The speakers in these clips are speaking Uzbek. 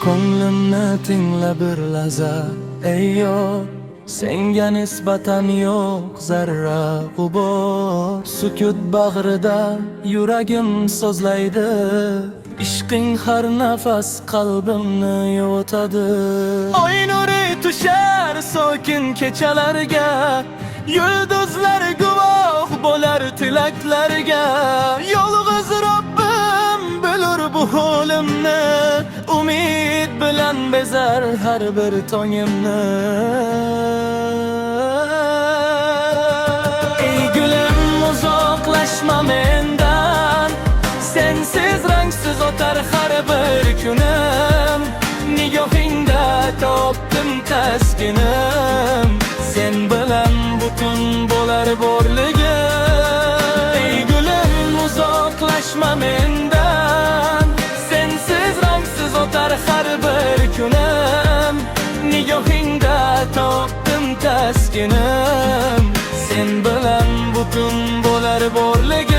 Ko'nglimni tingla bir laza, ey yor. Senga nisbatan yo'q zarra g'ubor. Sukut bag'rida yuragim so'zlaydi, ishqing har nafas qalbimni yo'tadi. Oy nuri tushar sokin kechalarga, yulduzlar guvoh bo'lar tilaklarga. Yolg'iz Robbim bilur bu holimni, umid bilan bezar har bir tongimni. Ey gulim uzoqlashma mendan, sensiz rangsiz o'tar har bir kunim. Nigohingda topdim taskinim, sen bilan butun bo'lar borligim. Ey gulim uzoqlashma mendan, sensiz rangsiz o'tar har bir kunim. Nigohingda topdim taskinim, sen bilan butun bo'lar borligim.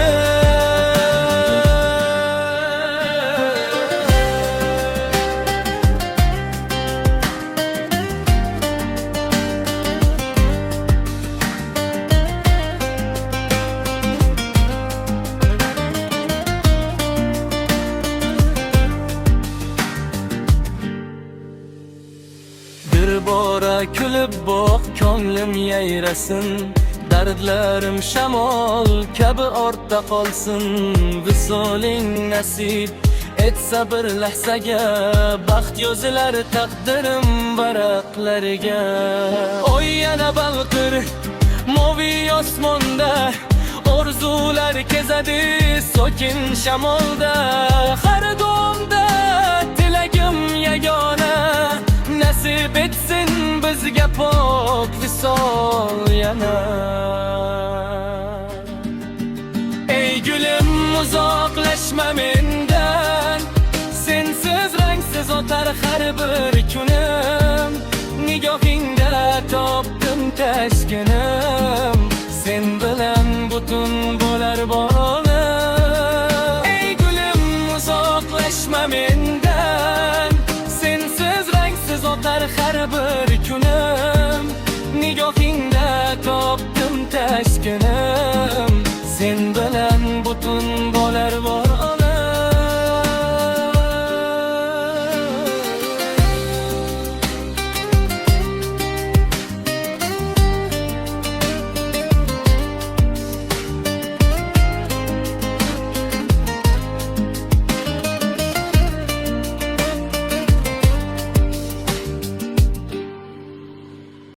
Bir bora kulib boq, ko'nglim yayrasin. Dardlarim shamol kabi ortda qolsin. Visoling nasib etsa bir lahzaga, baxt yozilar taqdirim varaqlariga. Oy yana balqir moviy osmonda, orzular kezadi sokin shamolda. Har domda tilagim yagona, nasib etsin bizga pok visol yana. Ey gulim uzoqlashma mendan, sensiz rangsiz o'tar har bir kunim. Nigohingda topdim taskinim, sen bilan butun bo'lar bolim. Ey gulim uzoqlashma mendan, sensiz rangsiz o'tar har bir kunim. Nigohingda topdim taskinim,